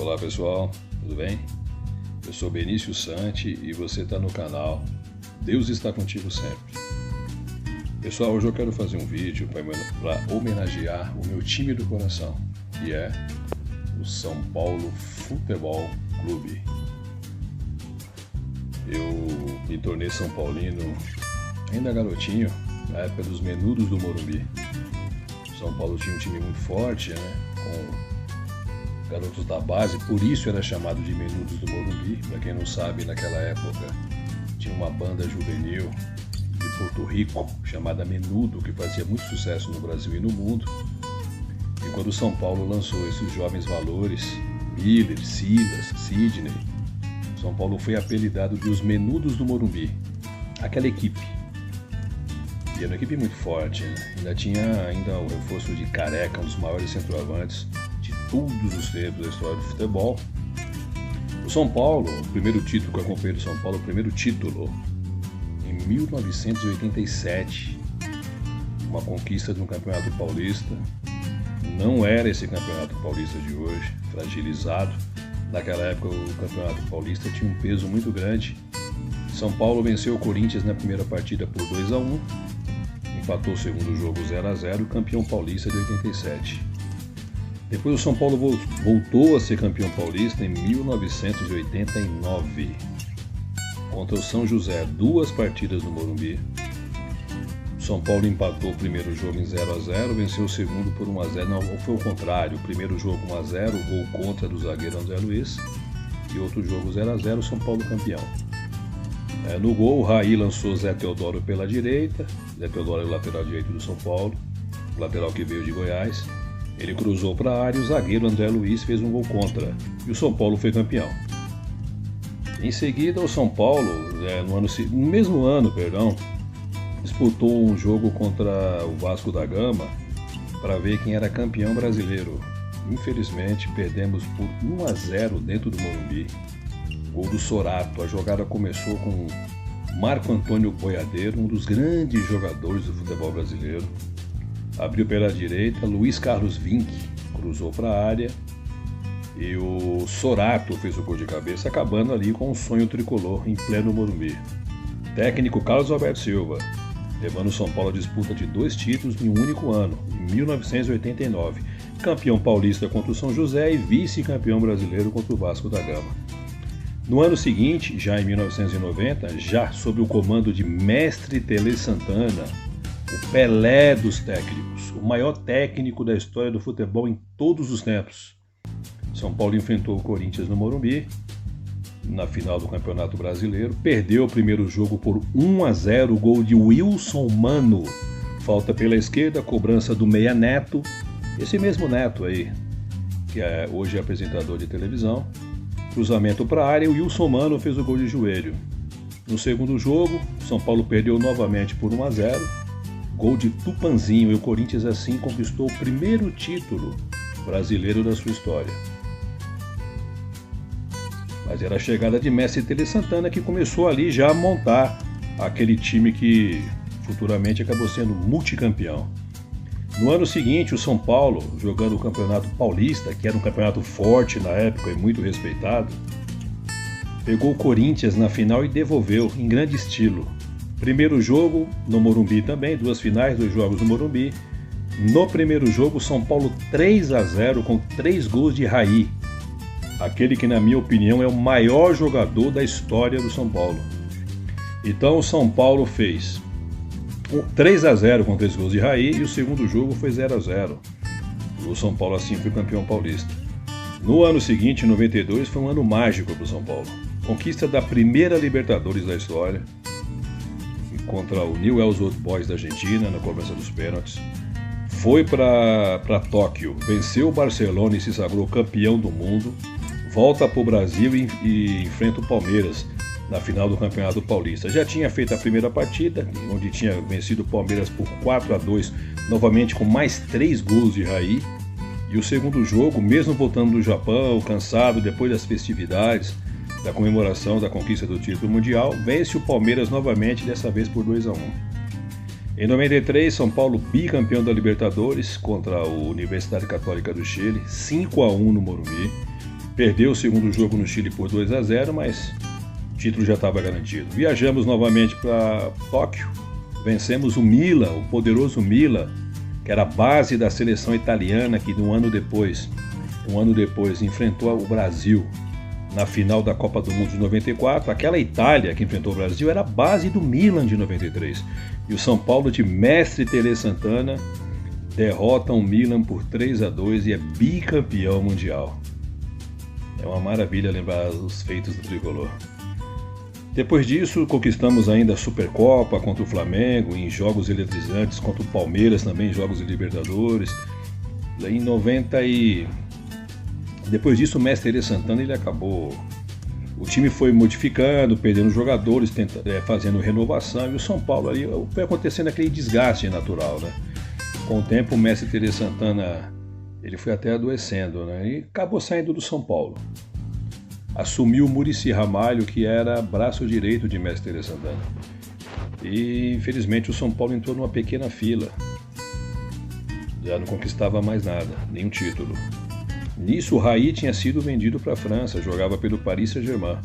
Olá pessoal, tudo bem? Eu sou Benício Santi e você está no canal Deus está contigo sempre. Pessoal, hoje eu quero fazer um vídeo para homenagear o meu time do coração, que é o São Paulo Futebol Clube. Eu me tornei São Paulino ainda garotinho, na época dos Menudos do Morumbi. São Paulo tinha um time muito forte, com garotos da base, por isso era chamado de Menudos do Morumbi. Para quem não sabe, naquela época tinha uma banda juvenil de Porto Rico chamada Menudo, que fazia muito sucesso no Brasil e no mundo. E quando o São Paulo lançou esses jovens valores, Miller, Silas, Sidney, São Paulo foi apelidado de os Menudos do Morumbi, aquela equipe. E era uma equipe muito forte, Ainda tinha o reforço de Careca, um dos maiores centroavantes de todos os tempos da história do futebol. O São Paulo, o primeiro título que eu acompanhei do São Paulo, o primeiro título, em 1987, uma conquista de um campeonato paulista. Não era esse campeonato paulista de hoje, fragilizado. Naquela época o campeonato paulista tinha um peso muito grande. São Paulo venceu o Corinthians na primeira partida por 2-1, empatou o segundo jogo 0-0, campeão paulista de 87. Depois o São Paulo voltou a ser campeão paulista em 1989, contra o São José, 2 partidas no Morumbi. O São Paulo empatou o primeiro jogo em 0-0, venceu o segundo por 1-0, não, foi o contrário, o primeiro jogo 1-0, gol contra do zagueiro André Luiz, e outro jogo 0-0, São Paulo campeão. No gol, o Raí lançou Zé Teodoro pela direita. Zé Teodoro é o lateral direito do São Paulo, o lateral que veio de Goiás. Ele cruzou para a área e o zagueiro André Luiz fez um gol contra. E o São Paulo foi campeão. Em seguida, o São Paulo, no mesmo ano, disputou um jogo contra o Vasco da Gama para ver quem era campeão brasileiro. Infelizmente, perdemos por 1-0 dentro do Morumbi. Gol do Sorato. A jogada começou com Marco Antônio Boiadeiro, um dos grandes jogadores do futebol brasileiro. Abriu pela direita, Luiz Carlos Vinck cruzou para a área e o Sorato fez o gol de cabeça, acabando ali com um sonho tricolor em pleno Morumbi. Técnico Carlos Alberto Silva, levando o São Paulo à disputa de 2 títulos em um único ano, em 1989. Campeão paulista contra o São José e vice-campeão brasileiro contra o Vasco da Gama. No ano seguinte, já em 1990, já sob o comando de Mestre Tele Santana, o Pelé dos técnicos, o maior técnico da história do futebol em todos os tempos. São Paulo enfrentou o Corinthians no Morumbi, na final do Campeonato Brasileiro, perdeu o primeiro jogo por 1-0, gol de Wilson Mano, falta pela esquerda, cobrança do Meia Neto, esse mesmo Neto aí, que hoje é apresentador de televisão. Cruzamento para a área e o Wilson Mano fez o gol de joelho. No segundo jogo, São Paulo perdeu novamente por 1-0, gol de Tupanzinho, e o Corinthians assim conquistou o primeiro título brasileiro da sua história. Mas era a chegada de Mestre Tele Santana que começou ali já a montar aquele time que futuramente acabou sendo multicampeão. No ano seguinte, o São Paulo, jogando o Campeonato Paulista, que era um campeonato forte na época e muito respeitado, pegou o Corinthians na final e devolveu em grande estilo. Primeiro jogo no Morumbi também, 2 finais, 2 jogos no Morumbi. No primeiro jogo, o São Paulo 3-0 com 3 gols de Raí, aquele que, na minha opinião, é o maior jogador da história do São Paulo. Então o São Paulo fez 3-0 com 3 gols de Raí e o segundo jogo foi 0-0. O São Paulo assim foi campeão paulista. No ano seguinte, em 92, foi um ano mágico para o São Paulo. Conquista da primeira Libertadores da história, contra o Newell's Old Boys da Argentina, na cobrança dos pênaltis. Foi para Tóquio, venceu o Barcelona e se sagrou campeão do mundo. Volta para o Brasil e enfrenta o Palmeiras na final do Campeonato Paulista. Já tinha feito a primeira partida, onde tinha vencido o Palmeiras por 4-2, novamente com mais 3 gols de Raí. E o segundo jogo, mesmo voltando do Japão, cansado, depois das festividades, da comemoração da conquista do título mundial, vence o Palmeiras novamente, dessa vez por 2-1. Em 93, São Paulo bicampeão da Libertadores contra a Universidade Católica do Chile, 5-1 no Morumbi. Perdeu o segundo jogo no Chile por 2-0, mas o título já estava garantido. Viajamos novamente para Tóquio, vencemos o Milan, o poderoso Milan, que era a base da seleção italiana, que um ano depois enfrentou o Brasil na final da Copa do Mundo de 94. Aquela Itália que enfrentou o Brasil era a base do Milan de 93. E o São Paulo de mestre Tele Santana derrota o Milan por 3-2 e é bicampeão mundial. É uma maravilha lembrar os feitos do tricolor. Depois disso, conquistamos ainda a Supercopa contra o Flamengo, em jogos eletrizantes, contra o Palmeiras também, em jogos de Libertadores. Em 90 e... Depois disso, o mestre Tele Santana ele acabou. O time foi modificando, perdendo jogadores, fazendo renovação, e o São Paulo ali foi acontecendo aquele desgaste natural, né? Com o tempo, o mestre Tele Santana ele foi até adoecendo, né? E acabou saindo do São Paulo. Assumiu o Muricy Ramalho, que era braço direito de mestre Tele Santana. E infelizmente o São Paulo entrou numa pequena fila. Já não conquistava mais nada, nenhum título. Nisso, o Raí tinha sido vendido para a França, jogava pelo Paris Saint-Germain.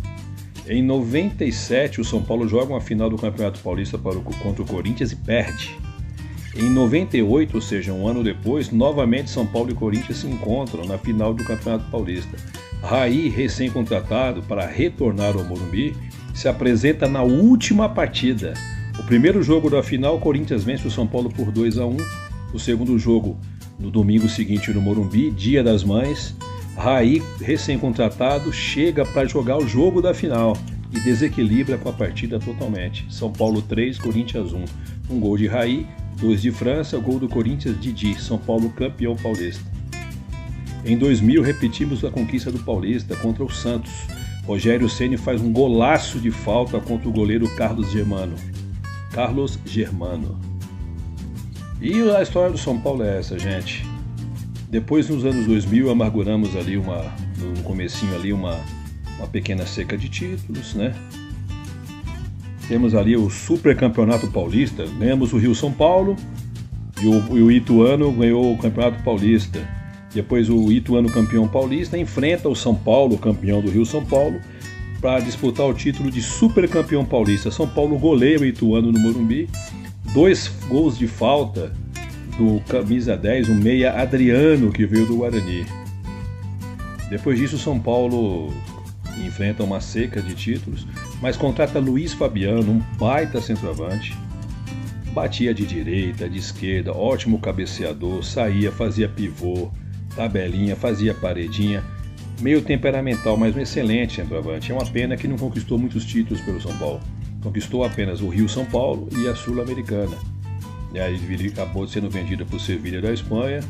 Em 97, o São Paulo joga uma final do Campeonato Paulista contra o Corinthians e perde. Em 98, ou seja, um ano depois, novamente São Paulo e Corinthians se encontram na final do Campeonato Paulista. Raí, recém-contratado para retornar ao Morumbi, se apresenta na última partida. O primeiro jogo da final, o Corinthians vence o São Paulo por 2-1. O segundo jogo, no domingo seguinte no Morumbi, Dia das Mães. Raí, recém-contratado, chega para jogar o jogo da final e desequilibra com a partida totalmente. São Paulo 3, Corinthians 1. Um gol de Raí, 2 de França, gol do Corinthians, Didi. São Paulo campeão paulista. Em 2000, repetimos a conquista do Paulista contra o Santos. Rogério Ceni faz um golaço de falta contra o goleiro Carlos Germano. E a história do São Paulo é essa, gente. Depois, nos anos 2000, amarguramos ali no comecinho ali uma pequena seca de títulos, né? Temos ali o Super Campeonato Paulista, ganhamos o Rio São Paulo e o Ituano ganhou o Campeonato Paulista. Depois o Ituano campeão paulista enfrenta o São Paulo, campeão do Rio São Paulo, para disputar o título de Super Campeão Paulista. São Paulo goleia o Ituano no Morumbi, 2 gols de falta do camisa 10, o meia Adriano, que veio do Guarani. Depois disso, o São Paulo enfrenta uma seca de títulos, mas contrata Luiz Fabiano, um baita centroavante. Batia de direita, de esquerda, ótimo cabeceador, saía, fazia pivô, tabelinha, fazia paredinha, meio temperamental, mas um excelente centroavante. É uma pena que não conquistou muitos títulos pelo São Paulo. Conquistou apenas o Rio São Paulo e a Sul-Americana. E aí ele acabou sendo vendido para o Sevilha da Espanha,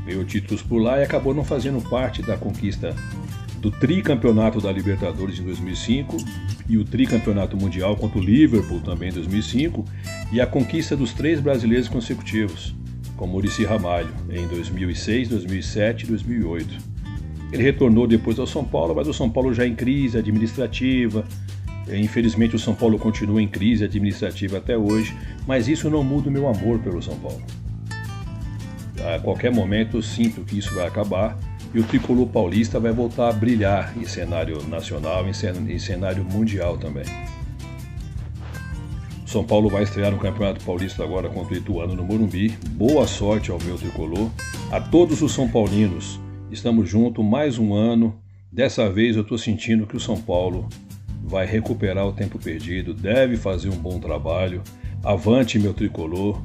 ganhou títulos por lá e acabou não fazendo parte da conquista do tricampeonato da Libertadores em 2005 e o tricampeonato mundial contra o Liverpool também em 2005 e a conquista dos 3 brasileiros consecutivos, com Muricy Ramalho, em 2006, 2007 e 2008. Ele retornou depois ao São Paulo, mas o São Paulo já em crise administrativa. Infelizmente o São Paulo continua em crise administrativa até hoje, mas isso não muda o meu amor pelo São Paulo. A qualquer momento eu sinto que isso vai acabar e o tricolor paulista vai voltar a brilhar em cenário nacional, em cenário mundial também. São Paulo vai estrear no Campeonato Paulista agora contra o Ituano no Morumbi. Boa sorte ao meu tricolor. A todos os São Paulinos, estamos juntos mais um ano. Dessa vez eu estou sentindo que o São Paulo vai recuperar o tempo perdido, deve fazer um bom trabalho. Avante, meu tricolor.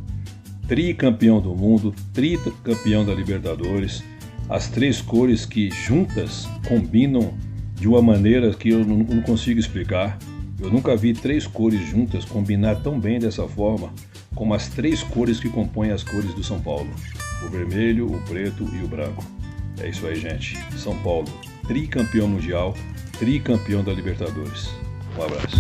Tricampeão do mundo, tricampeão da Libertadores. As 3 cores que juntas combinam de uma maneira que eu não consigo explicar. Eu nunca vi 3 cores juntas combinar tão bem dessa forma como as 3 cores que compõem as cores do São Paulo. O vermelho, o preto e o branco. É isso aí, gente. São Paulo, tricampeão mundial, tricampeão da Libertadores. Um abraço.